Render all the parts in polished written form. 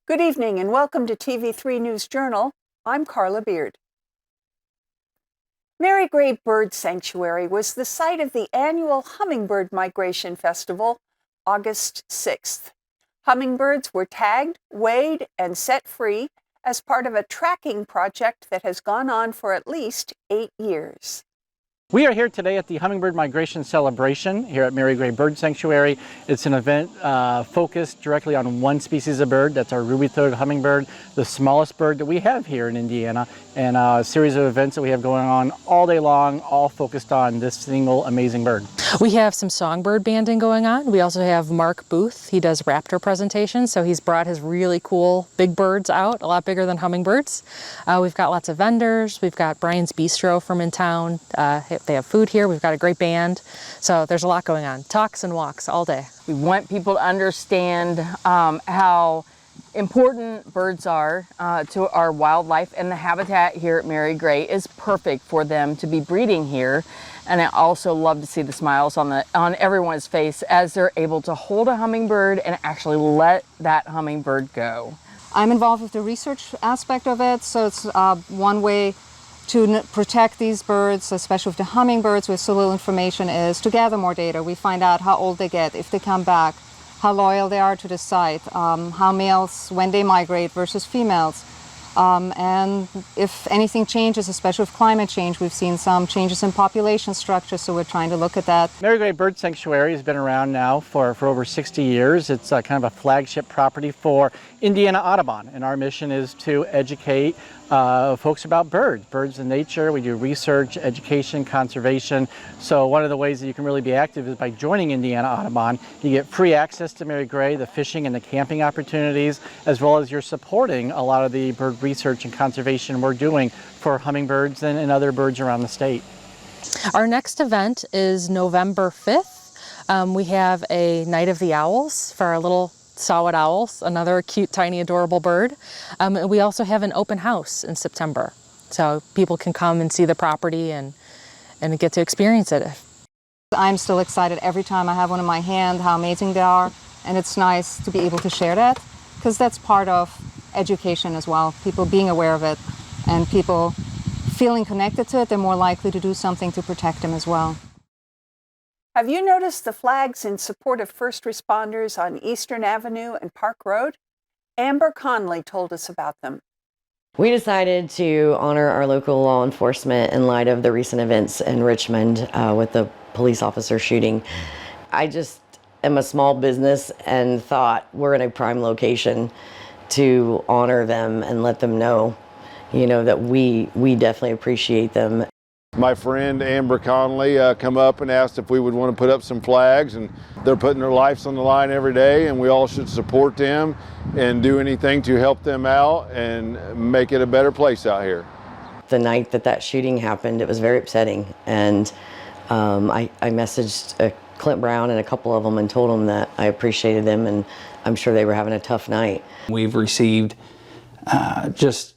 Good evening and welcome to TV3 News Journal. I'm Carla Beard. Mary Gray Bird Sanctuary was the site of the annual Hummingbird Migration Festival, August 6th. Hummingbirds were tagged, weighed, and set free as part of a tracking project that has gone on for at least 8 years. We are here today at the Hummingbird Migration Celebration here at Mary Gray Bird Sanctuary. It's an event focused directly on one species of bird. That's our ruby-throated hummingbird, the smallest bird that we have here in Indiana, and a series of events that we have going on all day long, all focused on this single amazing bird. We have some songbird banding going on. We also have Mark Booth. He does raptor presentations, so he's brought his really cool big birds out, a lot bigger than hummingbirds. We've got lots of vendors. We've got Brian's Bistro from in town. They have food here. We've got a great band. So there's a lot going on. Talks and walks all day. We want people to understand how important birds are to our wildlife, and the habitat here at Mary Gray is perfect for them to be breeding here. And I also love to see the smiles on everyone's face as they're able to hold a hummingbird and actually let that hummingbird go. I'm involved with the research aspect of it, so it's one way to protect these birds, especially with the hummingbirds with so little information, is to gather more data. We find out how old they get, if they come back, how loyal they are to the site, how males, when they migrate versus females. And if anything changes, especially with climate change, we've seen some changes in population structure, so we're trying to look at that. Mary Gray Bird Sanctuary has been around now for over 60 years. It's kind of a flagship property for Indiana Audubon, and our mission is to educate folks about birds in nature. We do research, education, conservation. So one of the ways that you can really be active is by joining Indiana Audubon. You get free access to Mary Gray, the fishing and the camping opportunities, as well as you're supporting a lot of the bird research and conservation we're doing for hummingbirds and other birds around the state. Our next event is November 5th. We have a Night of the Owls for our little saw-whet owls, another cute, tiny, adorable bird. We also have an open house in September, so people can come and see the property and get to experience it. I'm still excited every time I have one in my hand, how amazing they are, and it's nice to be able to share that, because that's part of education as well. People being aware of it and people feeling connected to it, they're more likely to do something to protect them as well. Have you noticed the flags in support of first responders on Eastern Avenue and Park Road? Amber Conley told us about them. We decided to honor our local law enforcement in light of the recent events in Richmond with the police officer shooting. I just am a small business and thought we're in a prime location to honor them and let them know, that we definitely appreciate them. My friend Amber Conley come up and asked if we would want to put up some flags, and they're putting their lives on the line every day, and we all should support them and do anything to help them out and make it a better place out here. The night that shooting happened, it was very upsetting, and I messaged Clint Brown and a couple of them and told them that I appreciated them, and I'm sure they were having a tough night. We've received just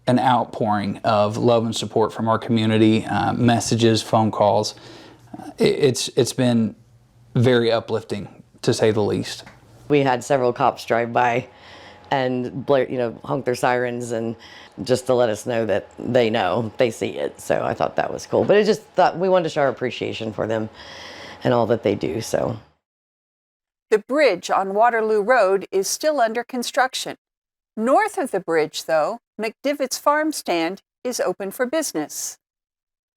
an outpouring of love and support from our community, messages, phone calls. It's been very uplifting, to say the least. We had several cops drive by and honk their sirens, and just to let us know that they see it. So I thought that was cool. But we wanted to show our appreciation for them and all that they do. So the bridge on Waterloo Road is still under construction. North of the bridge, though, McDivitt's farm stand is open for business.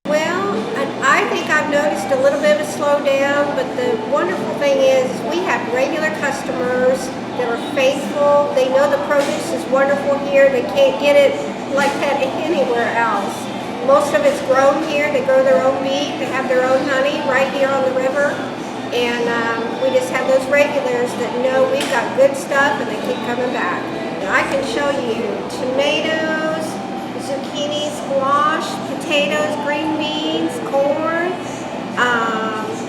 Well, I think I've noticed a little bit of a slowdown, but the wonderful thing is we have regular customers that are faithful. They know the produce is wonderful here. They can't get it like that anywhere else. Most of it's grown here. They grow their own meat. They have their own honey right here on the river. And we just have those regulars that know we've got good stuff and they keep coming back. I can show you tomatoes, zucchini, squash, potatoes, green beans, corn,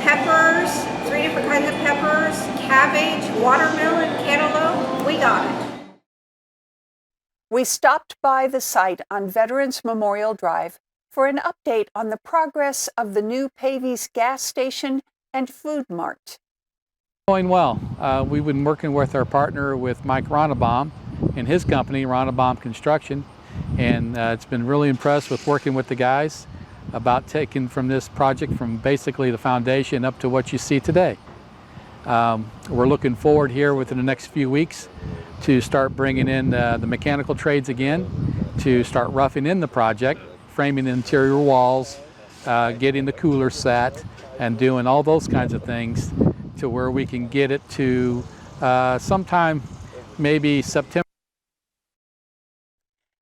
peppers, 3 different kinds of peppers, cabbage, watermelon, cantaloupe. We got it. We stopped by the site on Veterans Memorial Drive for an update on the progress of the new Pavy's gas station and food mart. Going well. We've been working with our partner with Mike Ronnebaum and his company, Ronnebaum Construction. And it's been really impressed with working with the guys about taking from this project from basically the foundation up to what you see today. We're looking forward here within the next few weeks to start bringing in the mechanical trades again, to start roughing in the project, framing the interior walls, getting the cooler set, and doing all those kinds of things to where we can get it to sometime maybe September.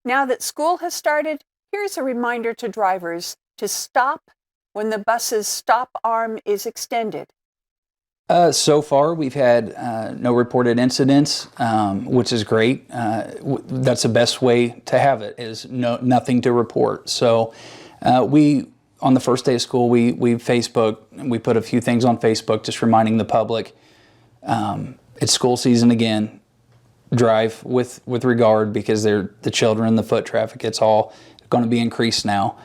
Now that school has started, here's a reminder to drivers to stop when the bus's stop arm is extended. So far, we've had no reported incidents, which is great. That's the best way to have it, is nothing to report. So on the first day of school, we put a few things on Facebook just reminding the public, it's school season again. Drive with regard, because they're the children, the foot traffic, it's all going to be increased now.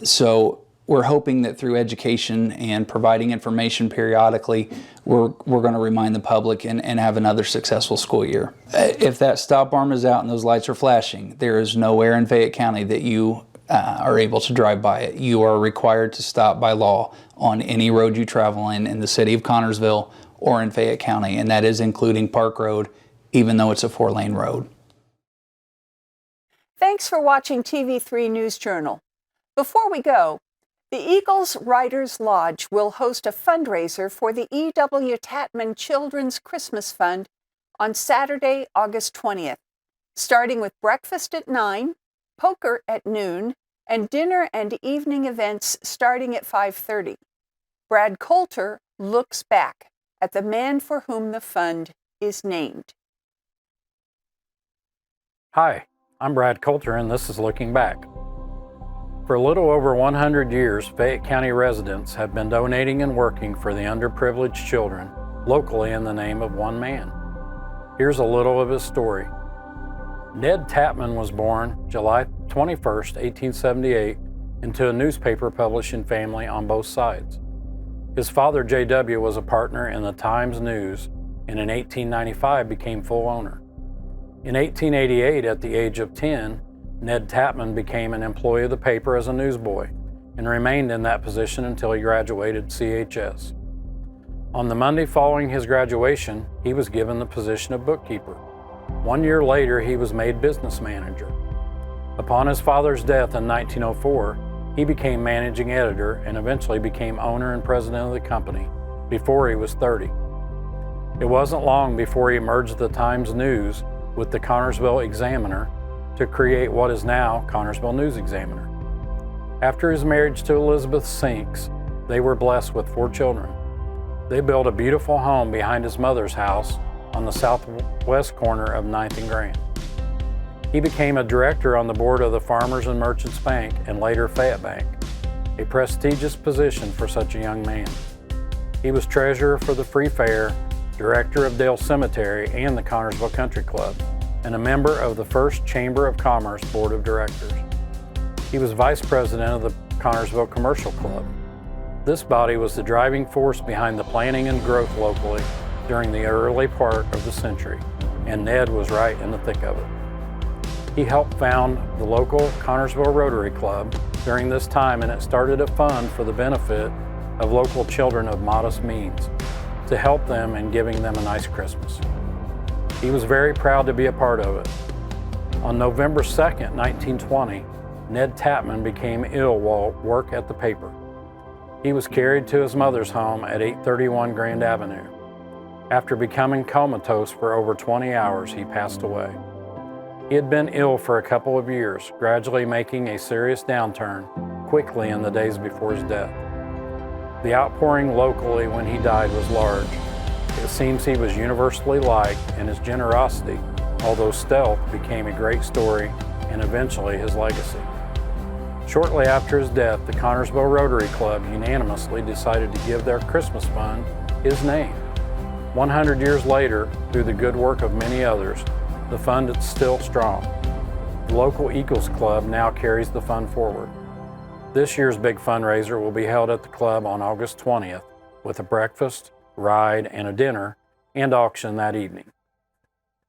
So we're hoping that through education and providing information periodically, we're going to remind the public and have another successful school year. If that stop arm is out and those lights are flashing, there is nowhere in Fayette County that you are able to drive by it. You are required to stop by law on any road you travel in the city of Connersville or in Fayette County, and that is including Park Road, even though it's a 4-lane road. Thanks for watching TV3 News Journal. Before we go, the Eagles Writers Lodge will host a fundraiser for the E.W. Tatman Children's Christmas Fund on Saturday, August 20th, starting with breakfast at 9, poker at noon, and dinner and evening events starting at 5:30. Brad Coulter looks back at the man for whom the fund is named. Hi, I'm Brad Coulter, and this is Looking Back. For a little over 100 years, Fayette County residents have been donating and working for the underprivileged children locally in the name of one man. Here's a little of his story. Ned Tatman was born July 21st, 1878, into a newspaper publishing family on both sides. His father, J.W., was a partner in the Times News, and in 1895 became full owner. In 1888, at the age of 10, Ned Tatman became an employee of the paper as a newsboy and remained in that position until he graduated CHS. On the Monday following his graduation, he was given the position of bookkeeper. 1 year later, he was made business manager. Upon his father's death in 1904, he became managing editor and eventually became owner and president of the company before he was 30. It wasn't long before he merged the Times News with the Connersville Examiner to create what is now Connersville News Examiner. After his marriage to Elizabeth Sinks, they were blessed with 4 children. They built a beautiful home behind his mother's house on the southwest corner of 9th and Grand. He became a director on the board of the Farmers and Merchants Bank and later Fayette Bank, a prestigious position for such a young man. He was treasurer for the Free Fair, director of Dale Cemetery and the Connersville Country Club, and a member of the first Chamber of Commerce Board of Directors. He was vice president of the Connersville Commercial Club. This body was the driving force behind the planning and growth locally during the early part of the century, and Ned was right in the thick of it. He helped found the local Connersville Rotary Club during this time, and it started a fund for the benefit of local children of modest means to help them in giving them a nice Christmas. He was very proud to be a part of it. On November 2nd, 1920, Ned Tatman became ill while at work at the paper. He was carried to his mother's home at 831 Grand Avenue. After becoming comatose for over 20 hours, he passed away. He had been ill for a couple of years, gradually making a serious downturn quickly in the days before his death. The outpouring locally when he died was large. It seems he was universally liked, and his generosity, although stealth, became a great story and eventually his legacy. Shortly after his death, the Connersville Rotary Club unanimously decided to give their Christmas fund his name. 100 years later, through the good work of many others, the fund is still strong. The local Eagles Club now carries the fund forward. This year's big fundraiser will be held at the club on August 20th with a breakfast, ride, and a dinner and auction that evening.